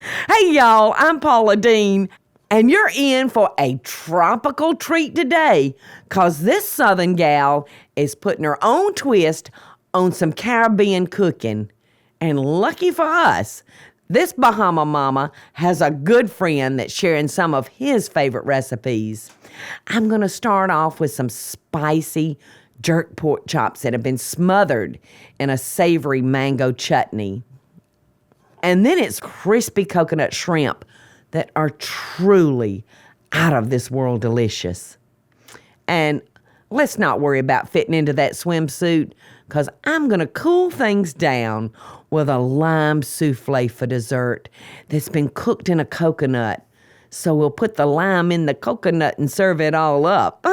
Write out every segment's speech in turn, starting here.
Hey y'all, I'm Paula Deen, and you're in for a tropical treat today, cause this Southern gal is putting her own twist on some Caribbean cooking. And lucky for us, this Bahama mama has a good friend that's sharing some of his favorite recipes. I'm gonna start off with some spicy jerk pork chops that have been smothered in a savory mango chutney. And then it's crispy coconut shrimp that are truly out of this world delicious. And let's not worry about fitting into that swimsuit, because I'm going to cool things down with a lime souffle for dessert that's been cooked in a coconut. So we'll put the lime in the coconut and serve it all up.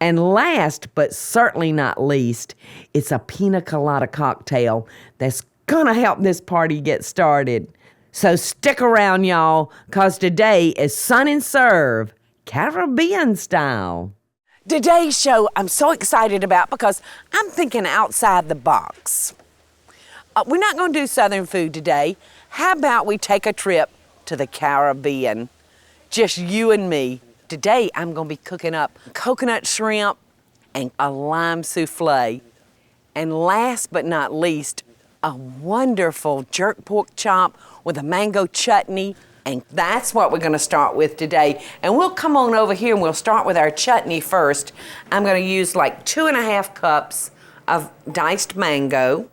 And last, but certainly not least, it's a Piña Colada cocktail that's gonna help this party get started. So stick around, y'all, cause today is Sun and Serve, Caribbean style. Today's show I'm so excited about because I'm thinking outside the box. We're not gonna do Southern food today. How about we take a trip to the Caribbean? Just you and me. Today I'm gonna be cooking up coconut shrimp and a lime souffle. And last but not least, a wonderful jerk pork chop with a mango chutney. And that's what we're gonna start with today. And we'll come on over here and we'll start with our chutney first. I'm gonna use like 2.5 cups of diced mango.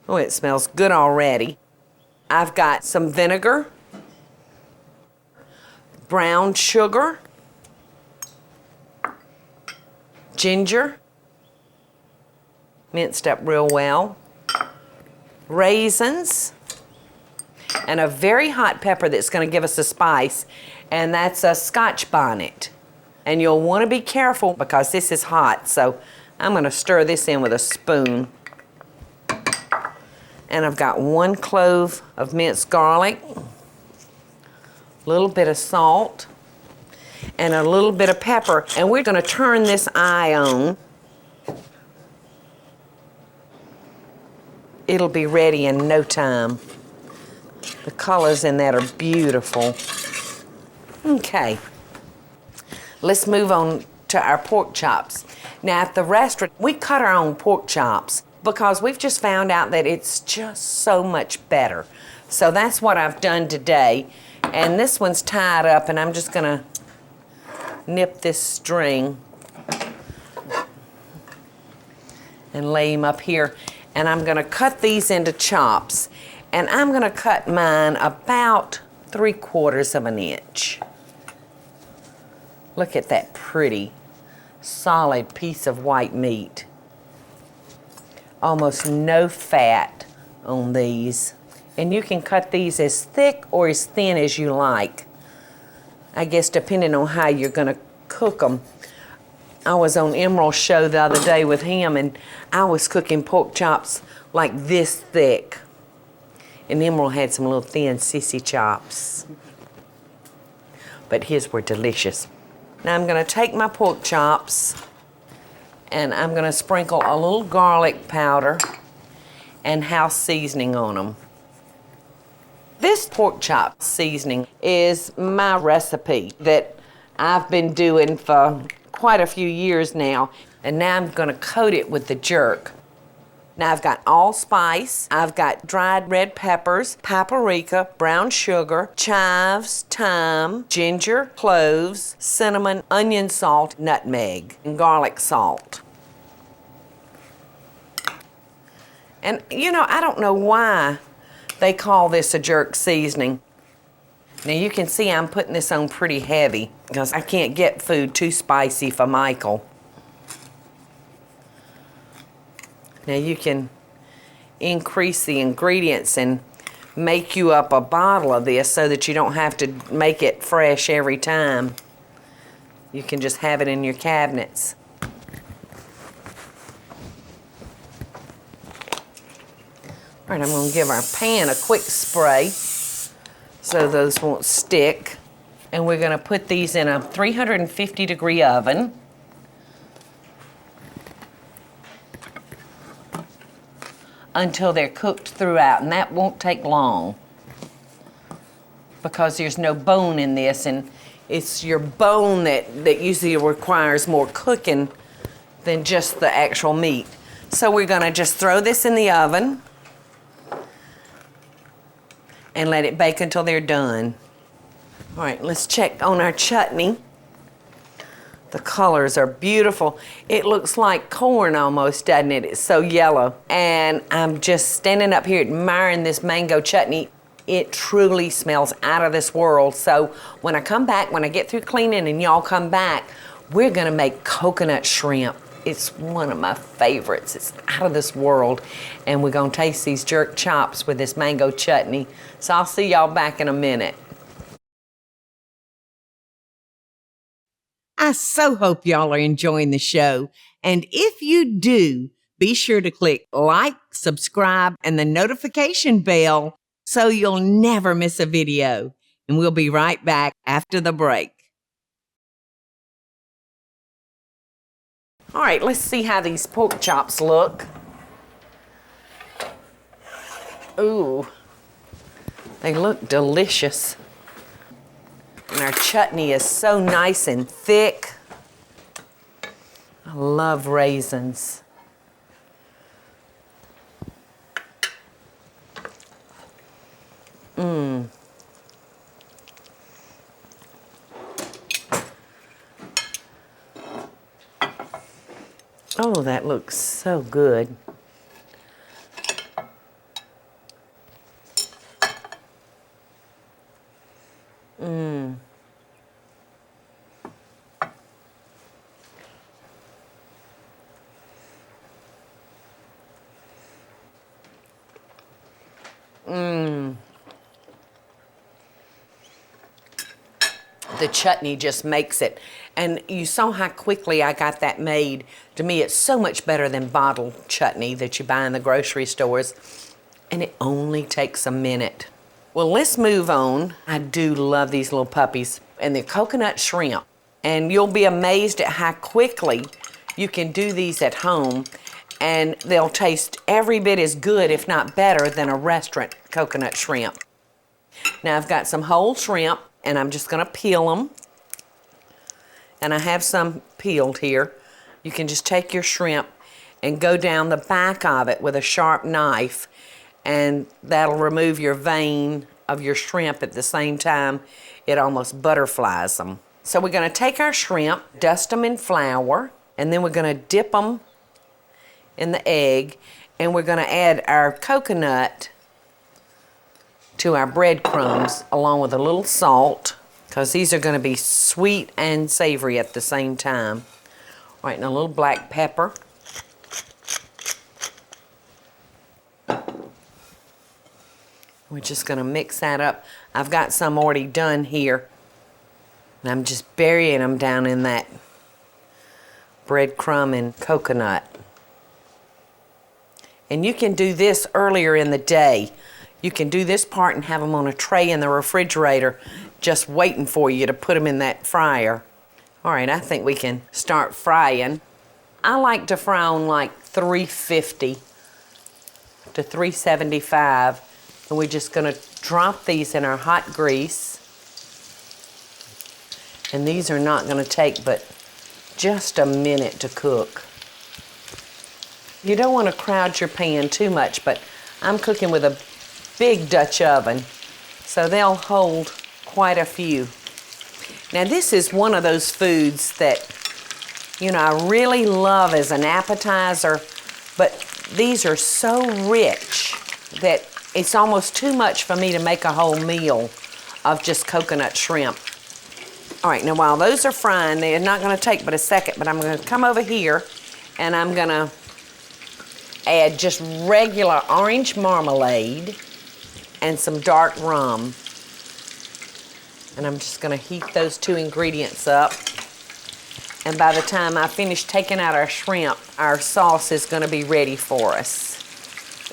Oh, it smells good already. I've got some vinegar, brown sugar, ginger, minced up real well, raisins, and a very hot pepper that's going to give us a spice, and that's a Scotch bonnet. And you'll want to be careful because this is hot, so I'm going to stir this in with a spoon. And I've got 1 clove of minced garlic, a little bit of salt, and a little bit of pepper, and we're going to turn this eye on. It'll be ready in no time. The colors in that are beautiful. Okay, let's move on to our pork chops. Now at the restaurant, we cut our own pork chops because we've just found out that it's just so much better. So that's what I've done today. And this one's tied up, and I'm just gonna nip this string and lay him up here. And I'm gonna cut these into chops. And I'm gonna cut mine about 3/4 of an inch. Look at that pretty, solid piece of white meat. Almost no fat on these. And you can cut these as thick or as thin as you like. I guess depending on how you're gonna cook them. I was on Emerald's show the other day with him, and I was cooking pork chops like this thick. And Emerald had some little thin sissy chops. But his were delicious. Now I'm gonna take my pork chops and I'm gonna sprinkle a little garlic powder and house seasoning on them. This pork chop seasoning is my recipe that I've been doing for quite a few years now, and now I'm gonna coat it with the jerk. Now I've got allspice, I've got dried red peppers, paprika, brown sugar, chives, thyme, ginger, cloves, cinnamon, onion salt, nutmeg, and garlic salt. And you know, I don't know why they call this a jerk seasoning. Now you can see I'm putting this on pretty heavy because I can't get food too spicy for Michael. Now you can increase the ingredients and make you up a bottle of this so that you don't have to make it fresh every time. You can just have it in your cabinets. All right, I'm gonna give our pan a quick spray so those won't stick. And we're gonna put these in a 350-degree oven. Until they're cooked throughout, and that won't take long. because there's no bone in this, and it's your bone that usually requires more cooking than just the actual meat. So we're gonna just throw this in the oven and let it bake until they're done. All right, let's check on our chutney. The colors are beautiful. It looks like corn almost, doesn't it? It's so yellow. And I'm just standing up here admiring this mango chutney. It truly smells out of this world. So when I come back, when I get through cleaning and y'all come back, we're gonna make coconut shrimp. It's one of my favorites. It's out of this world. And we're gonna taste these jerk chops with this mango chutney. So I'll see y'all back in a minute. I so hope y'all are enjoying the show. And if you do, be sure to click like, subscribe, and the notification bell so you'll never miss a video. And we'll be right back after the break. All right, let's see how these pork chops look. Ooh, they look delicious. And our chutney is so nice and thick. I love raisins. Oh, that looks so good. The chutney just makes it. And you saw how quickly I got that made. To me, it's so much better than bottled chutney that you buy in the grocery stores. And it only takes a minute. Well, let's move on. I do love these little puppies. And the coconut shrimp. And you'll be amazed at how quickly you can do these at home. And they'll taste every bit as good, if not better, than a restaurant coconut shrimp. Now I've got some whole shrimp, and I'm just gonna peel them. And I have some peeled here. You can just take your shrimp and go down the back of it with a sharp knife, and that'll remove your vein of your shrimp at the same time. It almost butterflies them. So we're gonna take our shrimp, dust them in flour, and then we're gonna dip them in the egg, and we're gonna add our coconut to our breadcrumbs along with a little salt, because these are going to be sweet and savory at the same time. All right, and a little black pepper. We're just going to mix that up. I've got some already done here, and I'm just burying them down in that breadcrumb and coconut. And you can do this earlier in the day. You can do this part and have them on a tray in the refrigerator, just waiting for you to put them in that fryer. All right, I think we can start frying. I like to fry on like 350 to 375. And we're just gonna drop these in our hot grease. And these are not gonna take but just a minute to cook. You don't wanna crowd your pan too much, but I'm cooking with a big Dutch oven, so they'll hold quite a few. Now this is one of those foods that, you know, I really love as an appetizer, but these are so rich that it's almost too much for me to make a whole meal of just coconut shrimp. All right, now while those are frying, they're not gonna take but a second, but I'm gonna come over here and I'm gonna add just regular orange marmalade and some dark rum. And I'm just gonna heat those two ingredients up. And by the time I finish taking out our shrimp, our sauce is gonna be ready for us.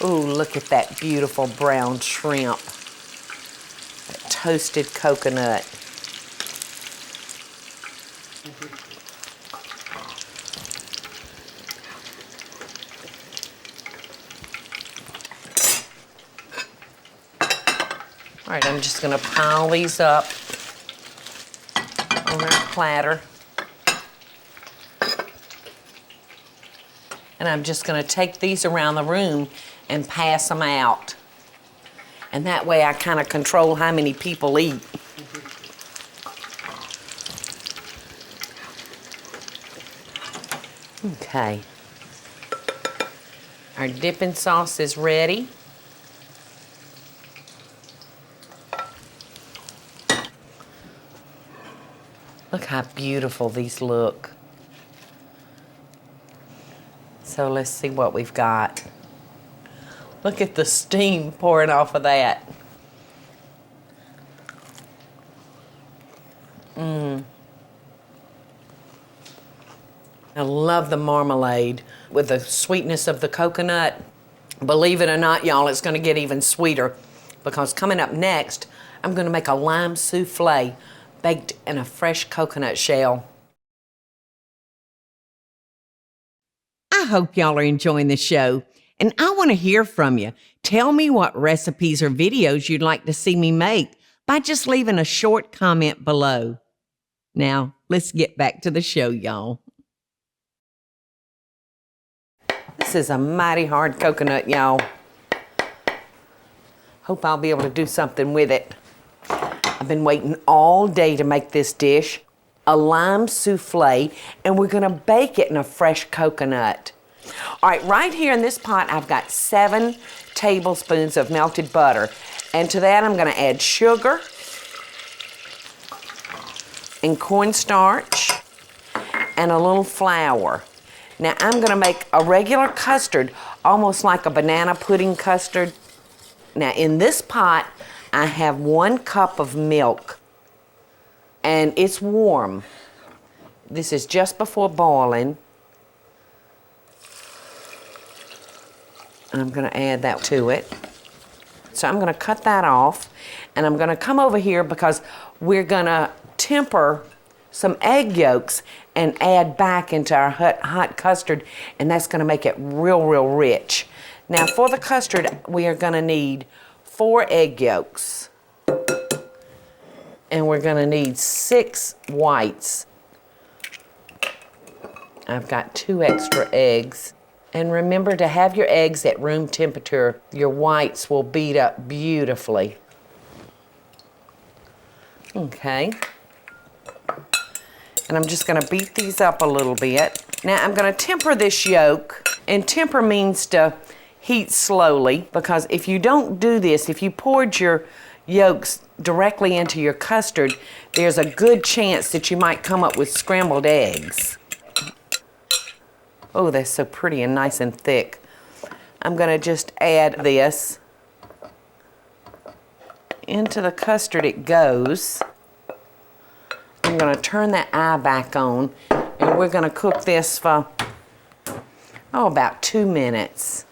Ooh, look at that beautiful brown shrimp. That toasted coconut. All right, I'm just gonna pile these up on our platter. And I'm just gonna take these around the room and pass them out. And that way I kind of control how many people eat. Okay. Our dipping sauce is ready. Look how beautiful these look. So let's see what we've got. Look at the steam pouring off of that. I love the marmalade with the sweetness of the coconut. Believe it or not, y'all, it's gonna get even sweeter because coming up next, I'm gonna make a lime souffle baked in a fresh coconut shell. I hope y'all are enjoying the show, and I want to hear from you. Tell me what recipes or videos you'd like to see me make by just leaving a short comment below. Now, let's get back to the show, y'all. This is a mighty hard coconut, y'all. Hope I'll be able to do something with it. I've been waiting all day to make this dish, a lime souffle, and we're gonna bake it in a fresh coconut. All right, right here in this pot, I've got 7 tablespoons of melted butter. And to that, I'm gonna add sugar and cornstarch and a little flour. Now, I'm gonna make a regular custard, almost like a banana pudding custard. Now, in this pot, I have 1 cup of milk, and it's warm. This is just before boiling. And I'm gonna add that to it. So I'm gonna cut that off, and I'm gonna come over here because we're gonna temper some egg yolks and add back into our hot custard, and that's gonna make it real, real rich. Now for the custard, we are gonna need 4 egg yolks. And we're gonna need 6 whites. I've got 2 extra eggs. And remember to have your eggs at room temperature. Your whites will beat up beautifully. Okay. And I'm just gonna beat these up a little bit. Now I'm gonna temper this yolk, and temper means to heat slowly, because if you don't do this, if you poured your yolks directly into your custard, there's a good chance that you might come up with scrambled eggs. Oh, that's so pretty and nice and thick. I'm gonna just add this. Into the custard it goes. I'm gonna turn that eye back on, and we're gonna cook this for, about 2 minutes.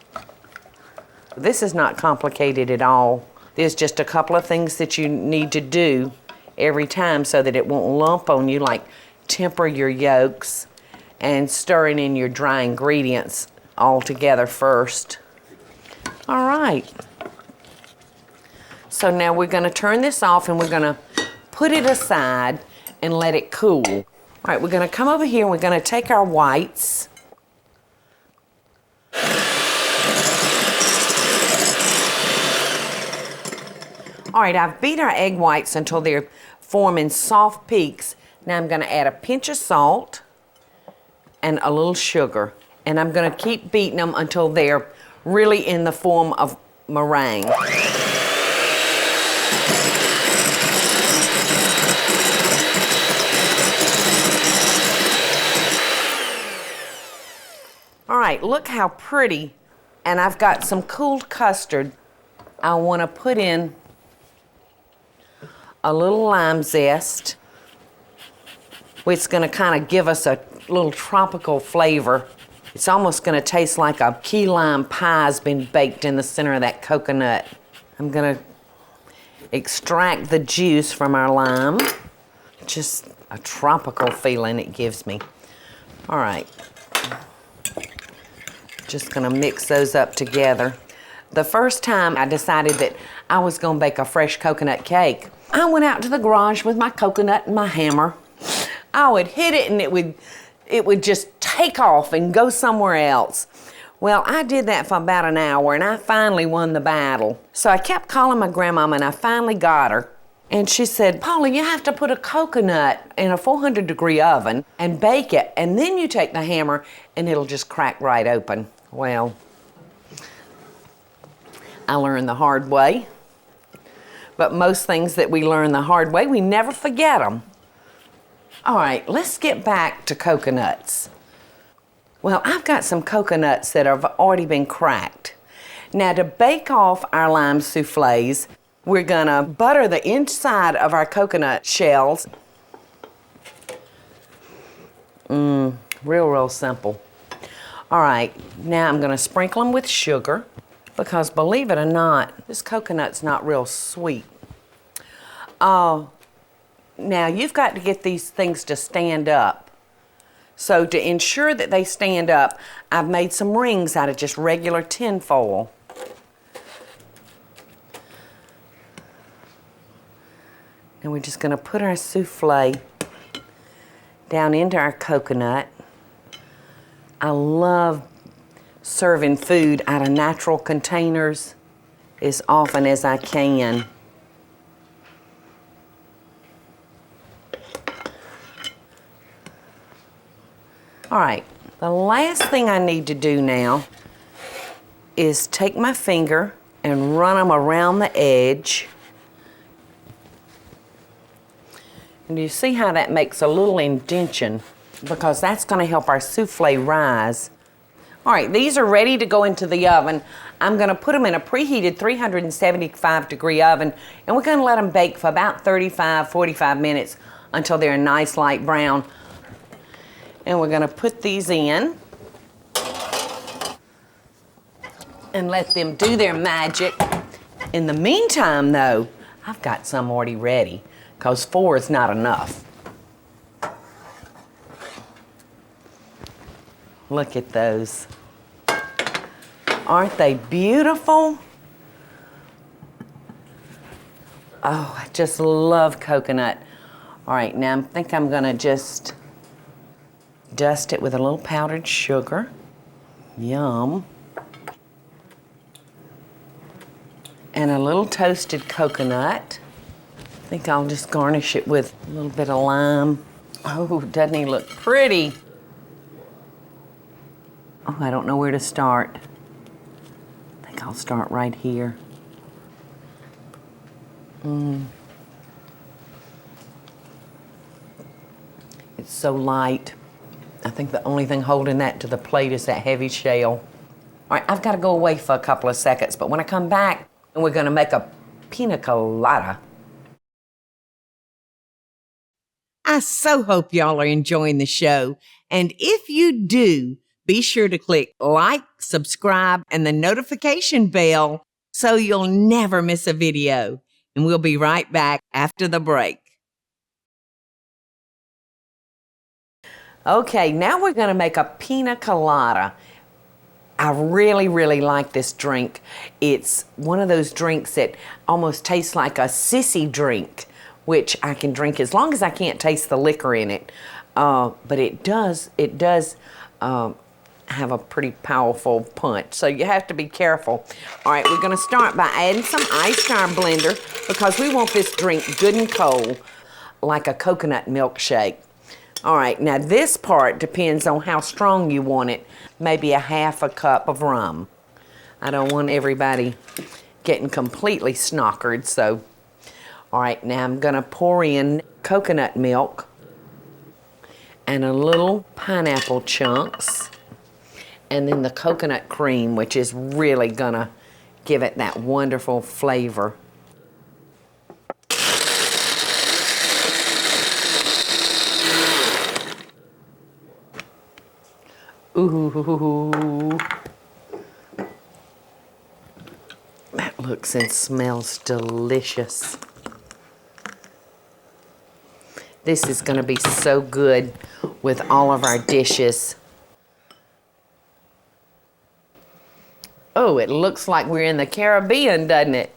This is not complicated at all. There's just a couple of things that you need to do every time so that it won't lump on you, like temper your yolks and stirring in your dry ingredients all together first. All right. So now we're gonna turn this off, and we're gonna put it aside and let it cool. All right, we're gonna come over here, and we're gonna take our whites. All right, I've beat our egg whites until they're forming soft peaks. Now I'm gonna add a pinch of salt and a little sugar. And I'm gonna keep beating them until they're really in the form of meringue. All right, look how pretty. And I've got some cooled custard. I wanna put in a little lime zest, which is gonna kind of give us a little tropical flavor. It's almost gonna taste like a key lime pie's been baked in the center of that coconut. I'm gonna extract the juice from our lime. Just a tropical feeling it gives me. All right. Just gonna mix those up together. The first time I decided that I was gonna bake a fresh coconut cake, I went out to the garage with my coconut and my hammer. I would hit it and it would just take off and go somewhere else. Well, I did that for about an hour and I finally won the battle. So I kept calling my grandmama and I finally got her. And she said, Paula, you have to put a coconut in a 400-degree oven and bake it, and then you take the hammer and it'll just crack right open. Well, I learned the hard way. But most things that we learn the hard way, we never forget them. All right, let's get back to coconuts. Well, I've got some coconuts that have already been cracked. Now, to bake off our lime soufflés, we're gonna butter the inside of our coconut shells. Real simple. All right, now I'm gonna sprinkle them with sugar because believe it or not, this coconut's not real sweet. Now you've got to get these things to stand up. So to ensure that they stand up, I've made some rings out of just regular tin foil. And we're just gonna put our souffle down into our coconut. I love serving food out of natural containers as often as I can. All right, the last thing I need to do now is take my finger and run them around the edge. And you see how that makes a little indentation because that's going to help our souffle rise. All right, these are ready to go into the oven. I'm going to put them in a preheated 375-degree oven, and we're going to let them bake for about 45 minutes until they're a nice light brown. And we're gonna put these in and let them do their magic. In the meantime though, I've got some already ready because 4 is not enough. Look at those. Aren't they beautiful? Oh, I just love coconut. All right, now I think I'm gonna just dust it with a little powdered sugar. Yum. And a little toasted coconut. I think I'll just garnish it with a little bit of lime. Oh, doesn't he look pretty? Oh, I don't know where to start. I think I'll start right here. It's so light. I think the only thing holding that to the plate is that heavy shell. All right, I've got to go away for a couple of seconds, but when I come back, we're gonna make a Piña Colada. I so hope y'all are enjoying the show. And if you do, be sure to click like, subscribe, and the notification bell so you'll never miss a video. And we'll be right back after the break. Okay, now we're gonna make a Piña Colada. I really like this drink. It's one of those drinks that almost tastes like a sissy drink, which I can drink as long as I can't taste the liquor in it. But it does have a pretty powerful punch, so you have to be careful. All right, we're gonna start by adding some ice to our blender because we want this drink good and cold, like a coconut milkshake. All right, now this part depends on how strong you want it. Maybe a half a cup of rum. I don't want everybody getting completely snockered, so. All right, now I'm gonna pour in coconut milk and a little pineapple chunks, and then the coconut cream, which is really gonna give it that wonderful flavor. Ooh, that looks and smells delicious. This is gonna be so good with all of our dishes. Oh, it looks like we're in the Caribbean, doesn't it?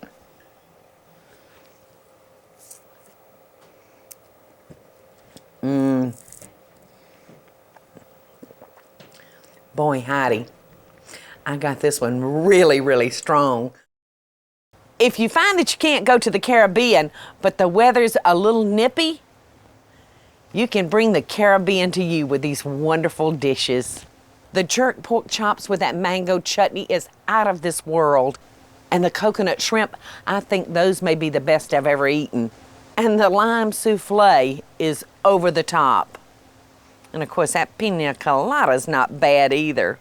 Boy, Heidi, I got this one really, really strong. If you find that you can't go to the Caribbean, but the weather's a little nippy, you can bring the Caribbean to you with these wonderful dishes. The jerk pork chops with that mango chutney is out of this world. And the coconut shrimp, I think those may be the best I've ever eaten. And the lime souffle is over the top. And of course, that Piña Colada's not bad either.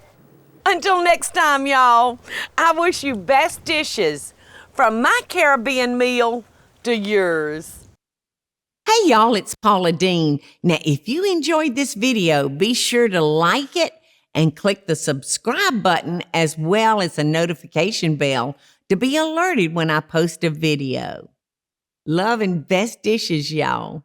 Until next time, y'all, I wish you best dishes from my Caribbean meal to yours. Hey y'all, it's Paula Deen. Now, if you enjoyed this video, be sure to like it and click the subscribe button as well as the notification bell to be alerted when I post a video. Love and best dishes, y'all.